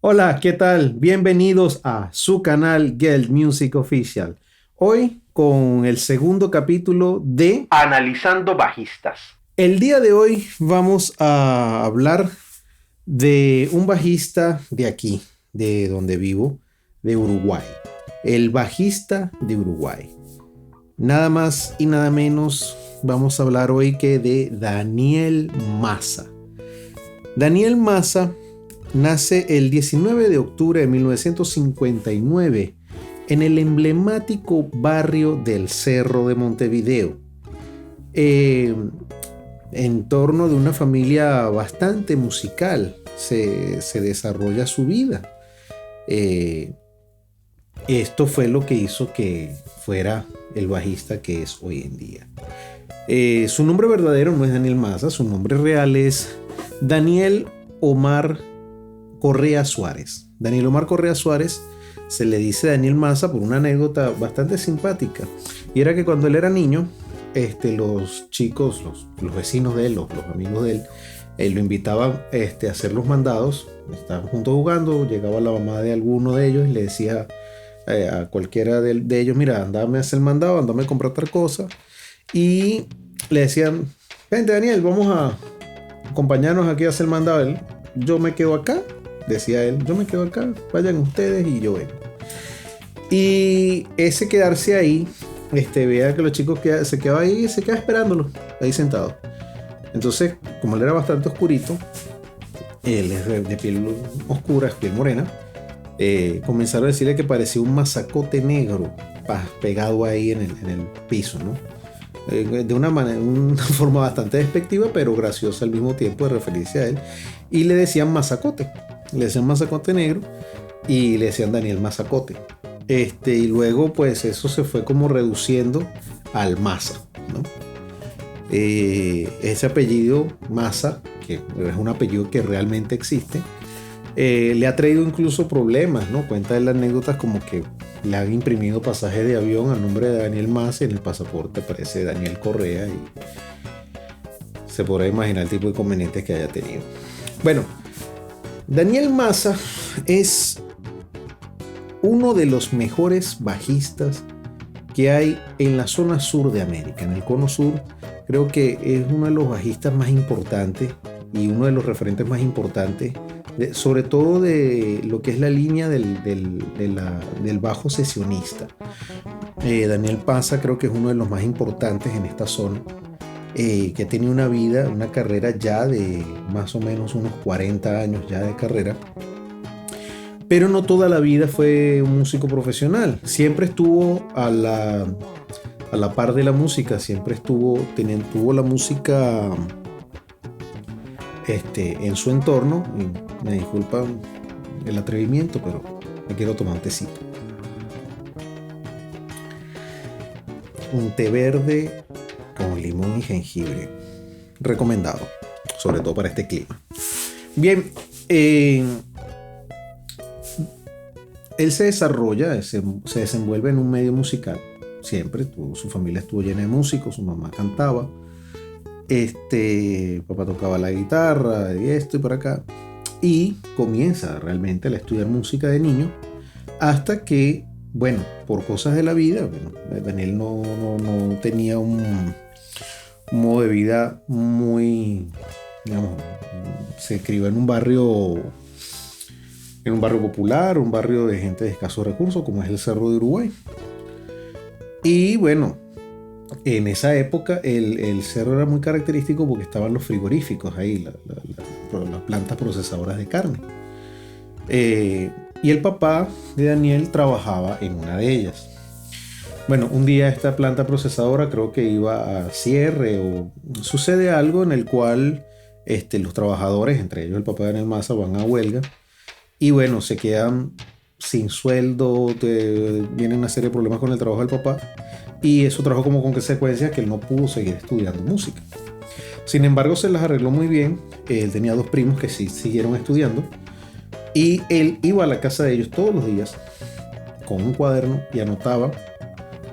Hola, ¿qué tal? Bienvenidos a su canal Geld Music Official. Hoy con el segundo capítulo de Analizando bajistas. El día de hoy vamos a hablar de un bajista de aquí, de donde vivo, de Uruguay. El bajista de Uruguay. Nada más y nada menos vamos a hablar hoy que de Daniel Massa. Daniel Massa nace el 19 de octubre de 1959 en el emblemático barrio del Cerro de Montevideo, en torno de una familia bastante musical. Se desarrolla su vida. Esto fue lo que hizo que fuera el bajista que es hoy en día. Su nombre verdadero no es Daniel Massa, su nombre real es Daniel Omar Correa Suárez. Daniel Omar Correa Suárez se le dice Daniel Massa por una anécdota bastante simpática. Y era que cuando él era niño, los chicos, los vecinos de él, los amigos de él, lo invitaban a hacer los mandados. Estaban juntos jugando, llegaba la mamá de alguno de ellos y le decía a cualquiera de ellos: mira, andame a hacer el mandado, andame a comprar otra cosa. Y le decían: vente Daniel, vamos a acompañarnos aquí a hacer el mandado. Él: yo me quedo acá. Decía él: yo me quedo acá, vayan ustedes y yo vengo. Y ese quedarse ahí, veía que los chicos se quedaban ahí y se quedaban esperándolo, ahí sentado. Entonces, como él era bastante oscurito, él es de piel oscura, piel morena, comenzaron a decirle que parecía un mazacote negro pegado ahí en el piso, ¿no? De una forma bastante despectiva, pero graciosa al mismo tiempo de referirse a él. Y le decían mazacote. Le decían mazacote negro y le decían Daniel Mazacote. Y luego pues eso se fue como reduciendo al Massa, ¿no? Ese apellido Massa, que es un apellido que realmente existe, le ha traído incluso problemas, ¿no? Cuenta de las anécdotas como que le han imprimido pasajes de avión al nombre de Daniel Massa y en el pasaporte aparece Daniel Correa y se podrá imaginar el tipo de inconvenientes que haya tenido. Bueno, Daniel Massa es uno de los mejores bajistas que hay en la zona sur de América, en el cono sur. Creo que es uno de los bajistas más importantes y uno de los referentes más importantes, sobre todo de lo que es la línea del bajo sesionista. Daniel Massa creo que es uno de los más importantes en esta zona, que tiene una vida, una carrera ya de más o menos unos 40 años ya de carrera. Pero no toda la vida fue un músico profesional. Siempre estuvo a la par de la música, siempre tuvo la música en su entorno. Y me disculpan el atrevimiento, pero me quiero tomar un tecito. Un té verde con limón y jengibre. Recomendado, sobre todo para este clima. Bien, él se desarrolla, se desenvuelve en un medio musical. Siempre su familia estuvo llena de músicos, su mamá cantaba, papá tocaba la guitarra y esto y por acá. Y comienza realmente a estudiar música de niño hasta que, bueno, por cosas de la vida, Daniel no tenía un modo de vida muy, digamos, se crió en un barrio popular, un barrio de gente de escasos recursos, como es el Cerro de Uruguay. Y bueno, en esa época el cerro era muy característico porque estaban los frigoríficos ahí, las plantas procesadoras de carne. Y el papá de Daniel trabajaba en una de ellas. Bueno, un día esta planta procesadora creo que iba a cierre o sucede algo en el cual los trabajadores, entre ellos el papá de Daniel Massa, van a huelga. Y bueno, se quedan sin sueldo, vienen una serie de problemas con el trabajo del papá. Y eso trajo como consecuencia que él no pudo seguir estudiando música. Sin embargo, se las arregló muy bien. Él tenía dos primos que sí siguieron estudiando. Y él iba a la casa de ellos todos los días con un cuaderno y anotaba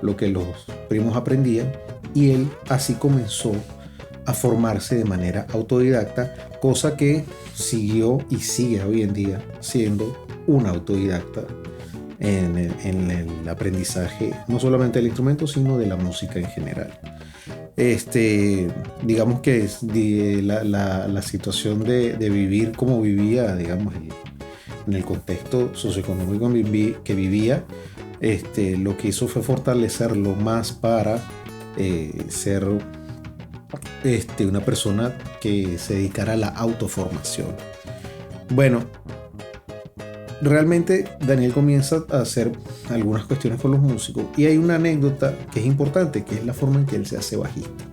lo que los primos aprendían. Y él así comenzó a formarse de manera autodidacta, cosa que siguió y sigue hoy en día siendo un autodidacta en el aprendizaje, no solamente del instrumento, sino de la música en general. Digamos que la situación de vivir como vivía, digamos, en el contexto socioeconómico que vivía, lo que hizo fue fortalecerlo más para ser una persona que se dedicara a la autoformación. Bueno, realmente Daniel comienza a hacer algunas cuestiones con los músicos y hay una anécdota que es importante, que es la forma en que él se hace bajista.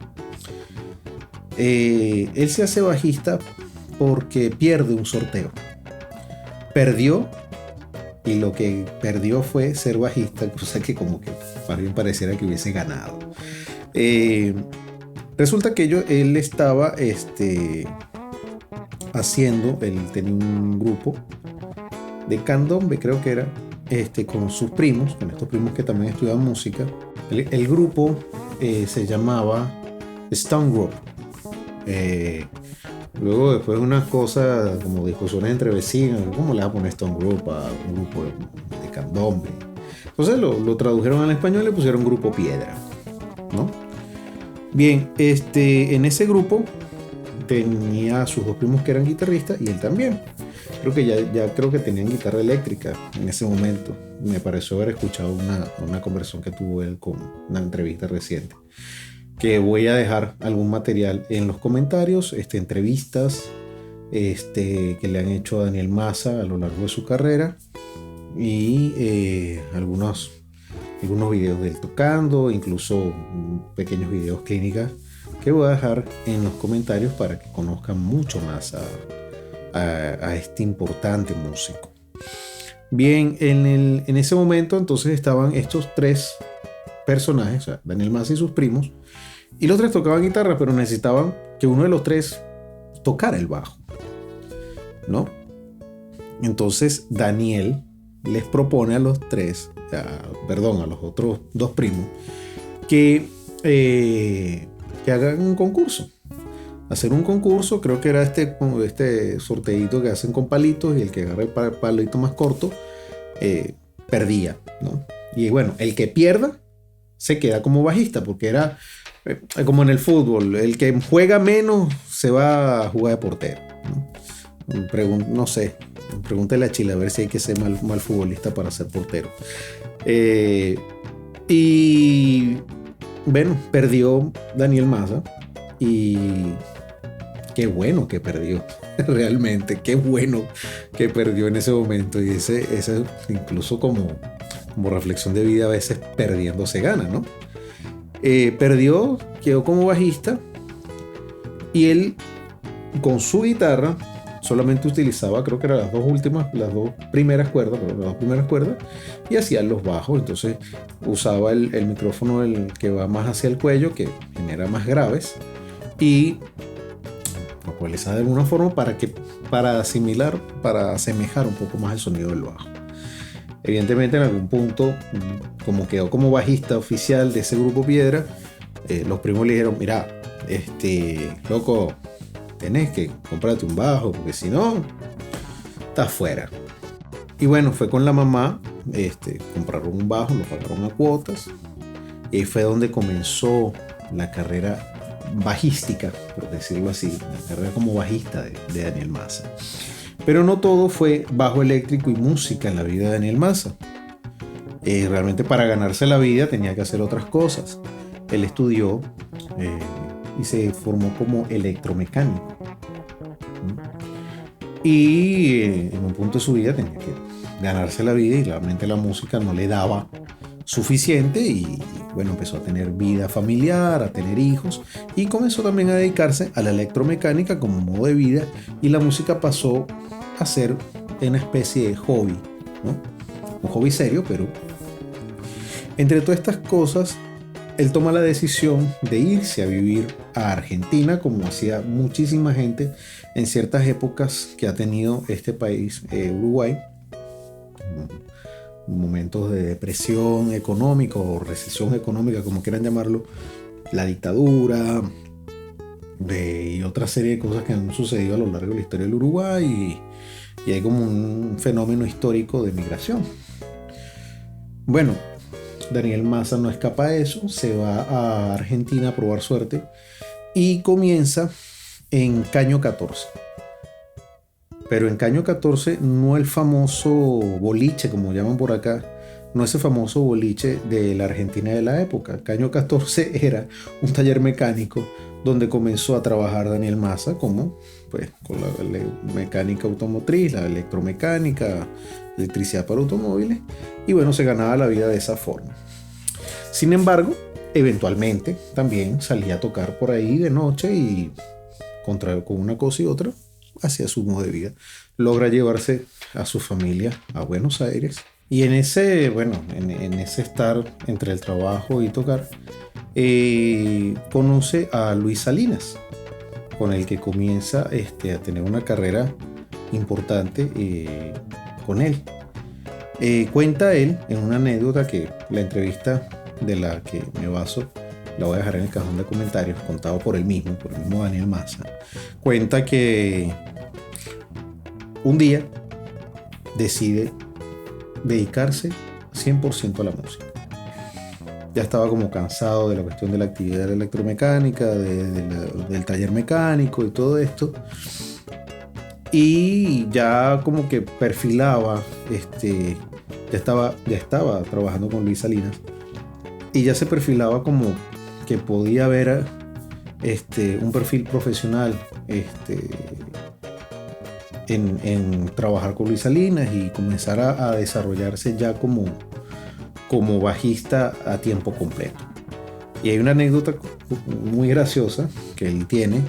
Él se hace bajista porque pierde un sorteo. Perdió, y lo que perdió fue ser bajista, cosa que como que más bien pareciera que hubiese ganado. Resulta que él estaba él tenía un grupo de candombe, creo que era, con sus primos, con estos primos que también estudiaban música. El grupo se llamaba Stone Group. Luego después unas cosas como discusiones entre vecinos, ¿cómo le va a poner Stone Group a un grupo de candombe? Entonces lo tradujeron al español y le pusieron Grupo Piedra, ¿no? Bien, en ese grupo tenía a sus dos primos que eran guitarristas y él también. Creo que ya creo que tenían guitarra eléctrica en ese momento. Me pareció haber escuchado una conversación que tuvo él con una entrevista reciente. Que voy a dejar algún material en los comentarios, entrevistas que le han hecho a Daniel Maza a lo largo de su carrera y algunos videos de él tocando, incluso pequeños videos clínicas que voy a dejar en los comentarios para que conozcan mucho más a este importante músico. Bien, en ese momento entonces estaban estos tres personajes, o sea, Daniel Maza y sus primos, y los tres tocaban guitarra, pero necesitaban que uno de los tres tocara el bajo, ¿no? Entonces Daniel les propone a los a los otros dos primos, que hagan un concurso. Hacer un concurso, creo que era este sorteito que hacen con palitos, y el que agarre el palito más corto perdía, ¿no? Y bueno, el que pierda se queda como bajista, porque era como en el fútbol, el que juega menos se va a jugar de portero, ¿no? No sé, pregúntale a Chile a ver si hay que ser mal futbolista para ser portero. Y bueno, perdió Daniel Maza, y qué bueno que perdió, realmente, qué bueno que perdió en ese momento. Y ese incluso como reflexión de vida, a veces perdiendo se gana, ¿no? Perdió, quedó como bajista, y él con su guitarra solamente utilizaba, creo que eran las dos primeras cuerdas, y hacía los bajos. Entonces usaba el micrófono que va más hacia el cuello, que genera más graves, y ecualizar de alguna forma para asemejar un poco más el sonido del bajo. Evidentemente, en algún punto, como quedó como bajista oficial de ese grupo Piedra, los primos le dijeron: mira, loco, tenés que comprarte un bajo, porque si no, estás fuera. Y bueno, fue con la mamá, compraron un bajo, lo pagaron a cuotas, y ahí fue donde comenzó la carrera bajística, por decirlo así, la carrera como bajista de Daniel Maza. Pero no todo fue bajo eléctrico y música en la vida de Daniel Maza. Realmente, para ganarse la vida tenía que hacer otras cosas. Él estudió y se formó como electromecánico. Y en un punto de su vida tenía que ganarse la vida, y realmente la música no le daba suficiente, y bueno, empezó a tener vida familiar, a tener hijos, y comenzó también a dedicarse a la electromecánica como modo de vida, y la música pasó a ser una especie de hobby, ¿no? Un hobby serio, pero entre todas estas cosas, él toma la decisión de irse a vivir a Argentina, como hacía muchísima gente en ciertas épocas que ha tenido este país, Uruguay, momentos de depresión económica o recesión económica, como quieran llamarlo, la dictadura, y otra serie de cosas que han sucedido a lo largo de la historia del Uruguay y hay como un fenómeno histórico de migración. Bueno, Daniel Maza no escapa a eso, se va a Argentina a probar suerte y comienza en Caño 14. Pero en Caño 14 no el famoso boliche, como llaman por acá, no ese famoso boliche de la Argentina de la época. Caño 14 era un taller mecánico donde comenzó a trabajar Daniel Maza como pues con la mecánica automotriz, la electromecánica, electricidad para automóviles y bueno, se ganaba la vida de esa forma. Sin embargo, eventualmente también salía a tocar por ahí de noche y con una cosa y otra hacia su modo de vida. Logra llevarse a su familia a Buenos Aires y en ese, bueno, en ese estar entre el trabajo y tocar, conoce a Luis Salinas, con el que comienza a tener una carrera importante con él. Cuenta él en una anécdota que la entrevista de la que me baso la voy a dejar en el cajón de comentarios, contado por el mismo Daniel Maza. Cuenta que un día decide dedicarse 100% a la música. Ya estaba como cansado de la cuestión de la actividad electromecánica, del taller mecánico y todo esto. Y ya como que perfilaba, ya estaba trabajando con Luis Salinas. Y ya se perfilaba como que podía haber un perfil profesional en trabajar con Luis Salinas y comenzar a desarrollarse ya como bajista a tiempo completo. Y hay una anécdota muy graciosa que él tiene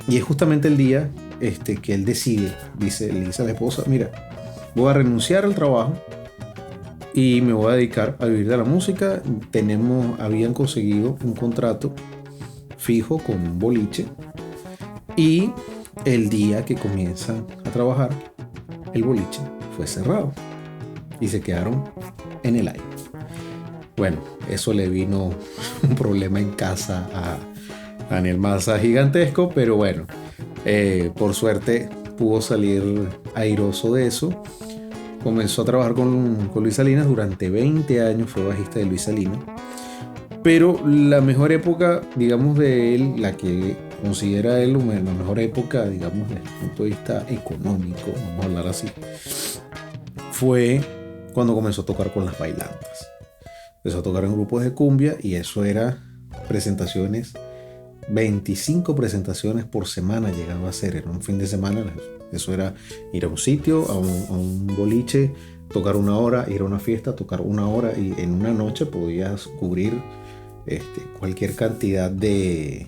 y es justamente el día que él decide, le dice a la esposa, mira, voy a renunciar al trabajo y me voy a dedicar a vivir de la música. Habían conseguido un contrato fijo con un boliche y el día que comienzan a trabajar el boliche fue cerrado y se quedaron en el aire. Bueno, eso le vino un problema en casa a Daniel Maza gigantesco, pero bueno, por suerte pudo salir airoso de eso. Comenzó a trabajar con Luis Salinas durante 20 años, fue bajista de Luis Salinas. Pero la mejor época, digamos, de él, la que considera él la mejor época, digamos, desde el punto de vista económico, vamos a hablar así, fue cuando comenzó a tocar con las bailantas. Empezó a tocar en grupos de cumbia y eso era presentaciones, 25 presentaciones por semana llegaba a ser, era un fin de semana. Eso era ir a un sitio, a un boliche, tocar una hora, ir a una fiesta, tocar una hora y en una noche podías cubrir cualquier cantidad de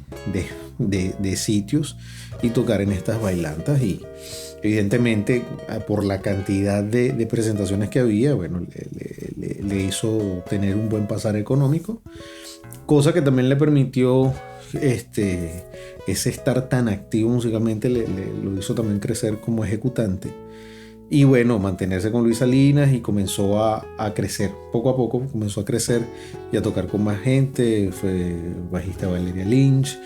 sitios y tocar en estas bailantas y evidentemente por la cantidad de presentaciones que había, bueno, le hizo tener un buen pasar económico, cosa que también le permitió ese estar tan activo musicalmente, lo hizo también crecer como ejecutante y bueno, mantenerse con Luis Salinas y comenzó a crecer, poco a poco comenzó a crecer y a tocar con más gente, fue bajista de Valeria Lynch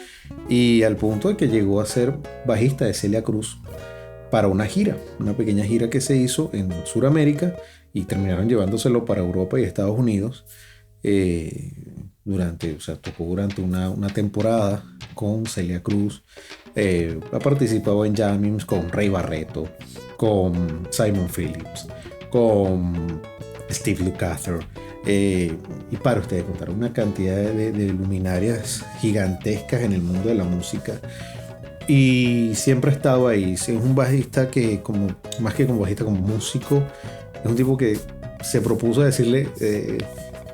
y al punto de que llegó a ser bajista de Celia Cruz para una pequeña gira que se hizo en Sudamérica y terminaron llevándoselo para Europa y Estados Unidos. Tocó durante una temporada con Celia Cruz, ha participado en jammings con Ray Barretto, con Simon Phillips, con Steve Lukather, y para ustedes contar una cantidad de luminarias gigantescas en el mundo de la música y siempre ha estado ahí. Es un bajista que más que como bajista, como músico, es un tipo que se propuso decirle,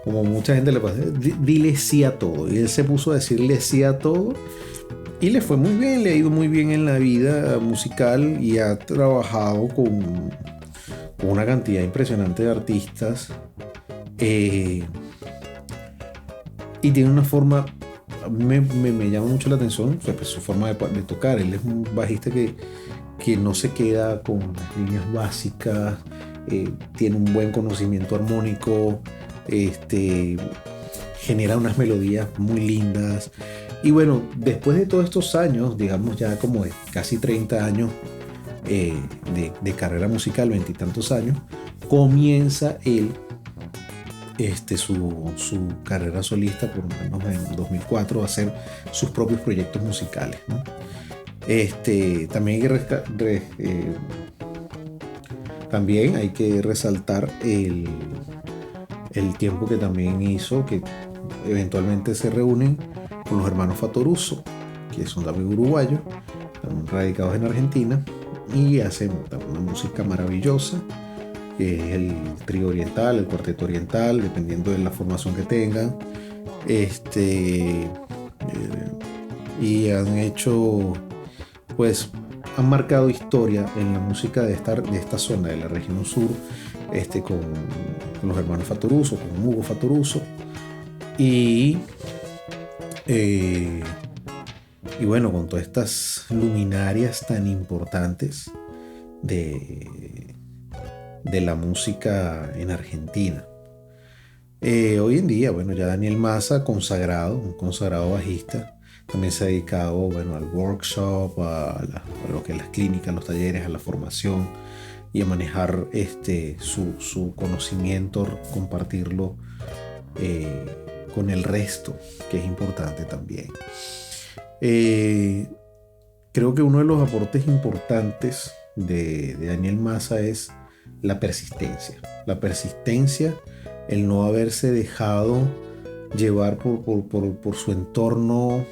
como mucha gente le pasa, dile sí a todo, y él se puso a decirle sí a todo y le fue muy bien, le ha ido muy bien en la vida musical y ha trabajado con una cantidad impresionante de artistas, y tiene una forma, me llama mucho la atención, pues, su forma de tocar. Él es un bajista que no se queda con las líneas básicas, tiene un buen conocimiento armónico, genera unas melodías muy lindas, Y bueno, después de todos estos años, digamos ya como de casi 30 años de carrera musical, 20 y tantos años, comienza él su carrera solista, por lo menos en 2004, a hacer sus propios proyectos musicales, ¿no? También hay que resaltar el tiempo que también hizo, que eventualmente se reúnen con los hermanos Fattoruso, que son también uruguayos, también radicados en Argentina, y hacen una música maravillosa, que es el trío oriental, el cuarteto oriental, dependiendo de la formación que tengan. Y han hecho, pues, han marcado historia en la música de esta zona de la región sur, con los hermanos Fattoruso, con Hugo Fattoruso. Y bueno, con todas estas luminarias tan importantes de la música en Argentina. Hoy en día, bueno, ya Daniel Massa, un consagrado bajista, también se ha dedicado, bueno, al workshop, a lo que es las clínicas, los talleres, a la formación y a manejar su conocimiento, compartirlo con el resto, que es importante también. Creo que uno de los aportes importantes de Daniel Massa es la persistencia. La persistencia, el no haberse dejado llevar por su entorno,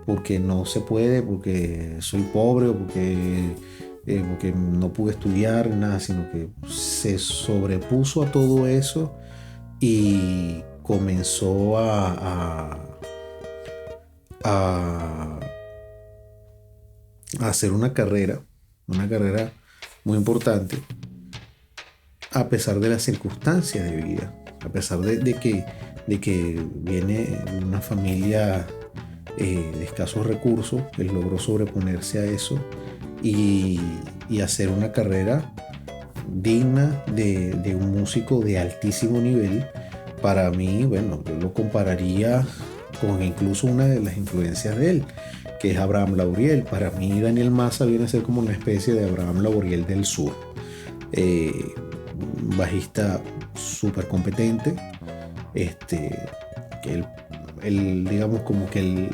porque no se puede, porque soy pobre o porque no pude estudiar, nada, sino que se sobrepuso a todo eso y comenzó a hacer una carrera muy importante, a pesar de las circunstancias de vida, a pesar de que viene de una familia de escasos recursos. Él logró sobreponerse a eso y hacer una carrera digna de un músico de altísimo nivel. Para mí, bueno, yo lo compararía con incluso una de las influencias de él, que es Abraham Lauriel. Para mí, Daniel Massa viene a ser como una especie de Abraham Lauriel del sur. Un bajista súper competente, que digamos como que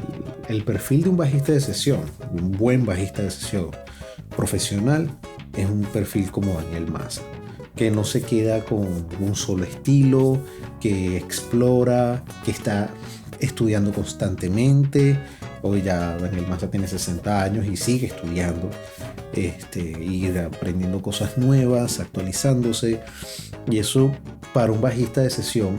el perfil de un bajista de sesión, un buen bajista de sesión profesional, es un perfil como Daniel Massa, que no se queda con un solo estilo, que explora, que está estudiando constantemente. Hoy ya Daniel Massa tiene 60 años y sigue estudiando, ir aprendiendo cosas nuevas, actualizándose, y eso para un bajista de sesión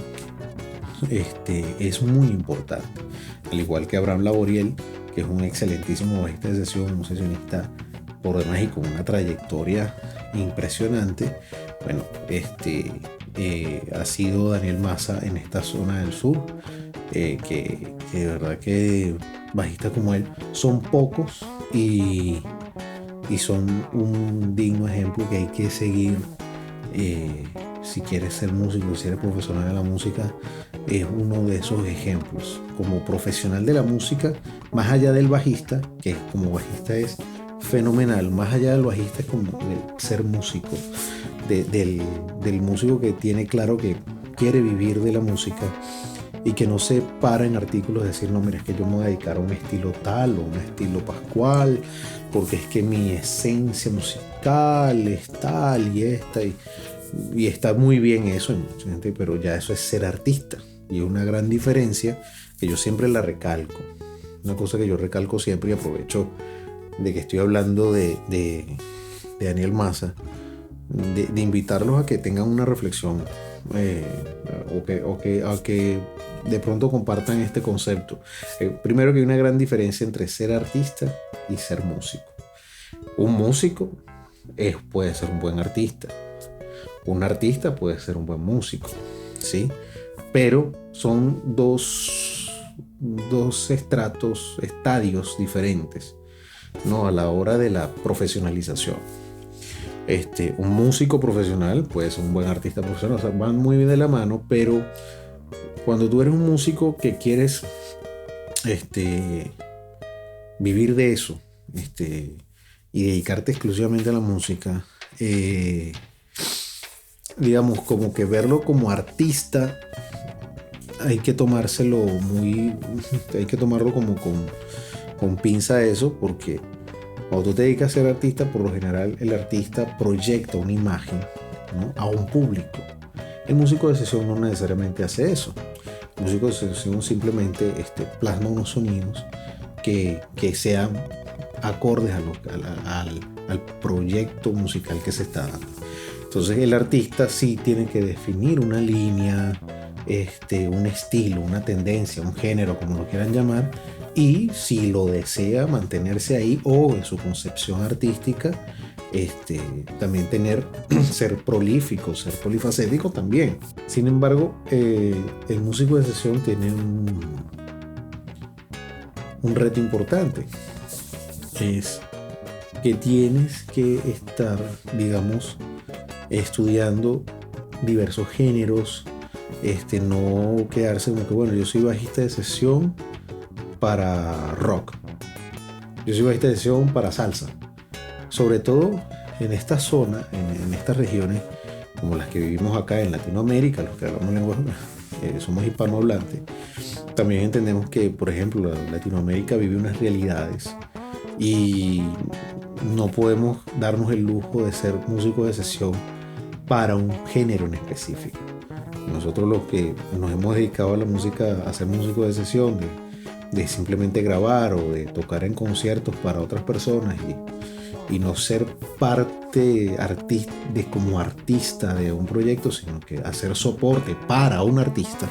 es muy importante. Al igual que Abraham Laboriel, que es un excelentísimo bajista de sesión, un sesionista por demás y con una trayectoria impresionante. Bueno, ha sido Daniel Massa en esta zona del sur, que de verdad que bajistas como él son pocos y son un digno ejemplo que hay que seguir. Si quieres ser músico, si eres profesional de la música, es uno de esos ejemplos. Como profesional de la música, más allá del bajista, que como bajista es fenomenal, más allá del bajista es como el ser músico, del músico que tiene claro que quiere vivir de la música y que no se para en artículos de decir, no, mira, es que yo me voy a dedicar a un estilo tal o un estilo pascual, porque es que mi esencia musical es tal y esta, y está muy bien eso, pero ya eso es ser artista, y es una gran diferencia que yo siempre la recalco. Una cosa que yo recalco siempre, y aprovecho de que estoy hablando de Daniel Massa, de invitarlos a que tengan una reflexión, o que de pronto compartan este concepto. Primero, que hay una gran diferencia entre ser artista y ser músico. Un músico puede ser un buen artista. Un artista puede ser un buen músico, ¿sí? Pero son dos estadios diferentes, ¿no? A la hora de la profesionalización. Un músico profesional puede ser un buen artista profesional, o sea, van muy bien de la mano, pero Cuando tú eres un músico que quieres vivir de eso y dedicarte exclusivamente a la música, digamos, como que verlo como artista, hay que tomárselo hay que tomarlo como con pinza eso, porque cuando tú te dedicas a ser artista, por lo general el artista proyecta una imagen, ¿no?, a un público. El músico de sesión no necesariamente hace eso. El músico de sesión simplemente plasma unos sonidos que sean acordes al proyecto musical que se está dando. Entonces el artista sí tiene que definir una línea, un estilo, una tendencia, un género, como lo quieran llamar, y si lo desea mantenerse ahí, o en su concepción artística, también ser prolífico, ser polifacético también. Sin embargo, el músico de sesión tiene un reto importante. Es que tienes que estar, digamos, estudiando diversos géneros, no quedarse como que, bueno, yo soy bajista de sesión para rock, yo soy bajista de sesión para salsa. Sobre todo en esta zona, en estas regiones como las que vivimos acá en Latinoamérica, los que hablamos lenguas, somos hispanohablantes, también entendemos que, por ejemplo, Latinoamérica vive unas realidades y no podemos darnos el lujo de ser músicos de sesión para un género en específico. Nosotros los que nos hemos dedicado a la música, a ser músicos de sesión, de simplemente grabar o de tocar en conciertos para otras personas y no ser parte como artista de un proyecto, sino que hacer soporte para un artista,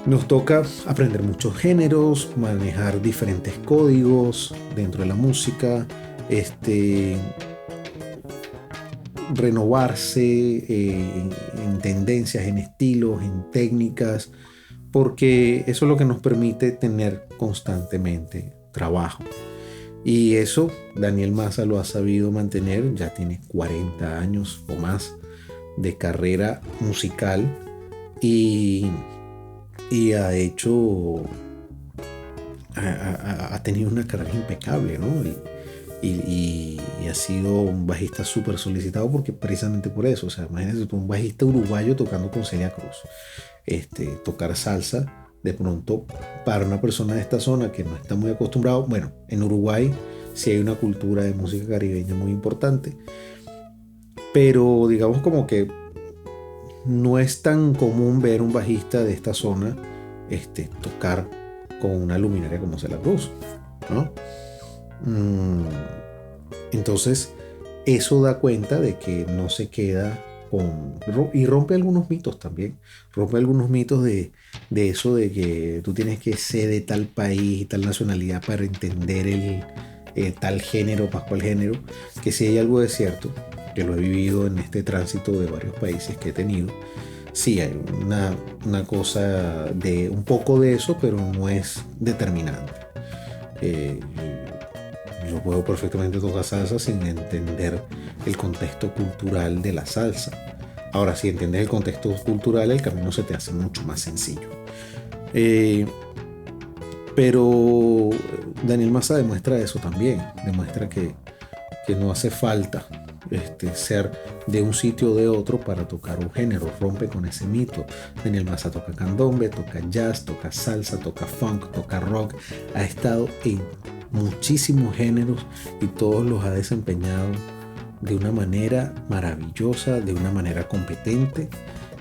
nos toca aprender muchos géneros, manejar diferentes códigos dentro de la música, renovarse en tendencias, en estilos, en técnicas, porque eso es lo que nos permite tener constantemente trabajo. Y eso Daniel Maza lo ha sabido mantener. Ya tiene 40 años o más de carrera musical y ha tenido una carrera impecable, ¿no? Y ha sido un bajista súper solicitado precisamente por eso. O sea, imagínate tú, un bajista uruguayo tocando con Celia Cruz. Tocar salsa de pronto para una persona de esta zona que no está muy acostumbrado. Bueno, en Uruguay sí hay una cultura de música caribeña muy importante, pero digamos como que no es tan común ver un bajista de esta zona tocar con una luminaria como Celia Cruz, ¿no? Entonces eso da cuenta de que no se queda y rompe algunos mitos también. Rompe algunos mitos de eso de que tú tienes que ser de tal país y tal nacionalidad para entender tal género, para cual género. Que si hay algo de cierto, que lo he vivido en este tránsito de varios países que he tenido, sí hay una cosa de un poco de eso, pero no es determinante. Yo puedo perfectamente tocar salsa sin entender el contexto cultural de la salsa. Ahora, si entiendes el contexto cultural, el camino se te hace mucho más sencillo. Pero Daniel Maza demuestra eso también. Demuestra que no hace falta ser de un sitio o de otro para tocar un género. Rompe con ese mito. Daniel Maza toca candombe, toca jazz, toca salsa, toca funk, toca rock. Ha estado en muchísimos géneros y todos los ha desempeñado de una manera maravillosa, de una manera competente,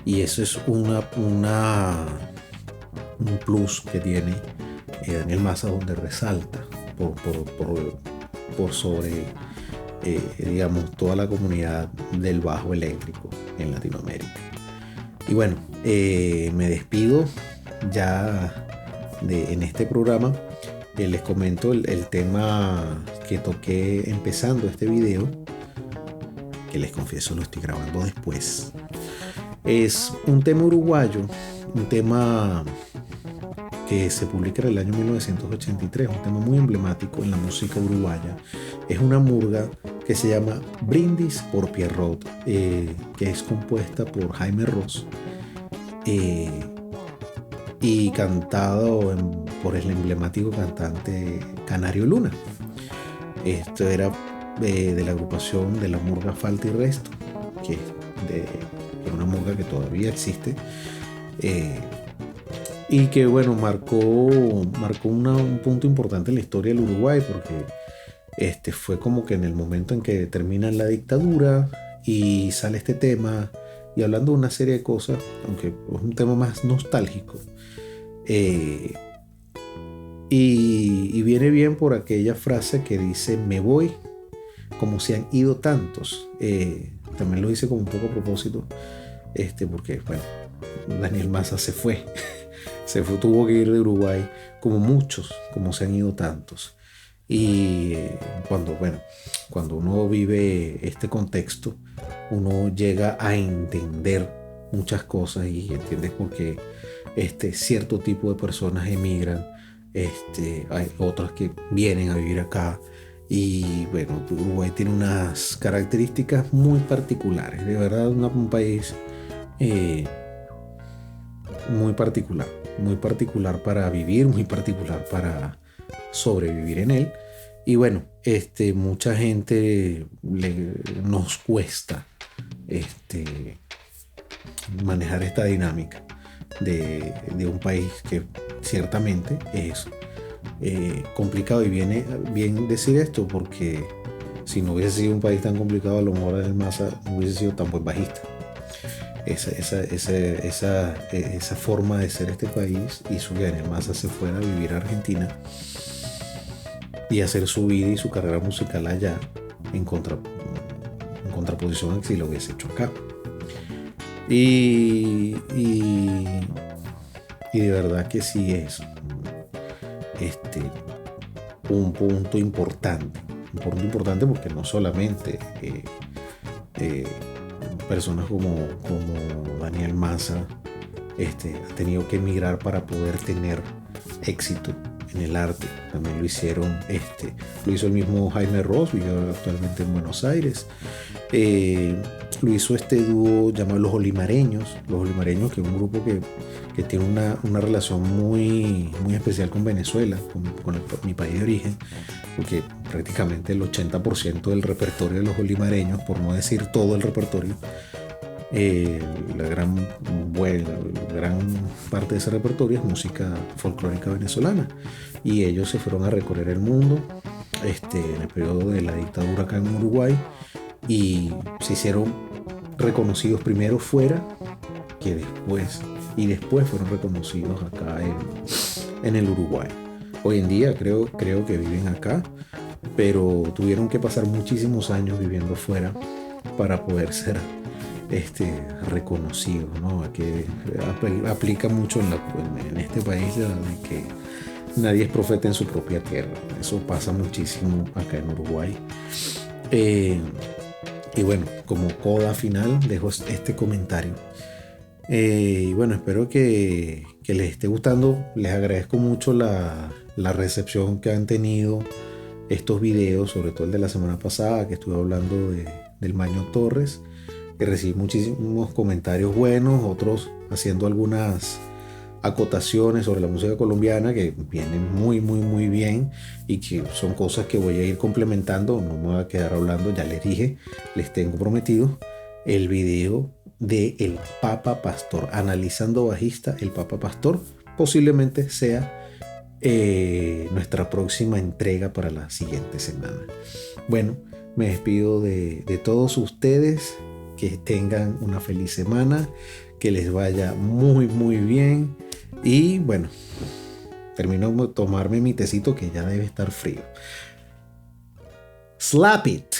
y eso es un plus que tiene Daniel Maza, donde resalta por sobre digamos toda la comunidad del bajo eléctrico en Latinoamérica. Y bueno, me despido ya en este programa. Les comento el tema que toqué empezando este video, que les confieso lo estoy grabando después. Es un tema uruguayo, un tema que se publica en el año 1983, un tema muy emblemático en la música uruguaya. Es una murga que se llama Brindis por Pierrot, que es compuesta por Jaime Ross. y cantado por el emblemático cantante Canario Luna. Esto era de la agrupación de la murga Falta y Resto, que es una murga que todavía existe, y que bueno, marcó un punto importante en la historia del Uruguay, porque fue como que en el momento en que termina la dictadura y sale este tema, y hablando de una serie de cosas, aunque es un tema más nostálgico, y viene bien por aquella frase que dice: me voy como se han ido tantos. También lo hice como un poco a propósito, porque bueno, Daniel Maza se fue, tuvo que ir de Uruguay como muchos, como se han ido tantos. Y cuando uno vive este contexto, uno llega a entender muchas cosas y entiendes por qué cierto tipo de personas emigran. Hay otras que vienen a vivir acá. Y bueno, Uruguay tiene unas características muy particulares, de verdad, un país muy particular para vivir, muy particular para sobrevivir en él. Y bueno, mucha gente nos cuesta manejar esta dinámica de un país que ciertamente es complicado, y viene bien decir esto, porque si no hubiese sido un país tan complicado, a lo mejor Daniel Maza no hubiese sido tan buen bajista. Esa forma de ser este país hizo que Daniel Maza se fuera a vivir a Argentina y hacer su vida y su carrera musical allá, en contraposición a que si lo hubiese hecho acá. Y de verdad que sí es un punto importante porque no solamente personas como Daniel Maza ha tenido que emigrar para poder tener éxito en el arte. También lo hicieron, lo hizo el mismo Jaime Ross, vive actualmente en Buenos Aires. Lo hizo este dúo llamado Los Olimareños, que es un grupo que tiene una relación muy, muy especial con Venezuela, con mi país de origen, porque prácticamente el 80% del repertorio de Los Olimareños, por no decir todo el repertorio, la gran parte de ese repertorio es música folclórica venezolana, y ellos se fueron a recorrer el mundo en el periodo de la dictadura acá en Uruguay, y se hicieron reconocidos primero fuera que después, y después fueron reconocidos acá en el Uruguay. Hoy en día creo que viven acá, pero tuvieron que pasar muchísimos años viviendo fuera para poder ser reconocidos, ¿no? Que aplica mucho en este país de que nadie es profeta en su propia tierra. Eso pasa muchísimo acá en Uruguay. Y bueno, como coda final dejo este comentario. Y bueno, espero que les esté gustando. Les agradezco mucho la recepción que han tenido estos videos, sobre todo el de la semana pasada, que estuve hablando del Maño Torres, que recibí muchísimos comentarios buenos, otros haciendo algunas acotaciones sobre la música colombiana que vienen muy muy muy bien, y que son cosas que voy a ir complementando. No me voy a quedar hablando, ya les dije, les tengo prometido el video de El Papa Pastor, analizando bajista El Papa Pastor. Posiblemente sea nuestra próxima entrega para la siguiente semana. Bueno, me despido de todos ustedes. Que tengan una feliz semana, que les vaya muy muy bien, y bueno, termino de tomarme mi tecito que ya debe estar frío. Slap it.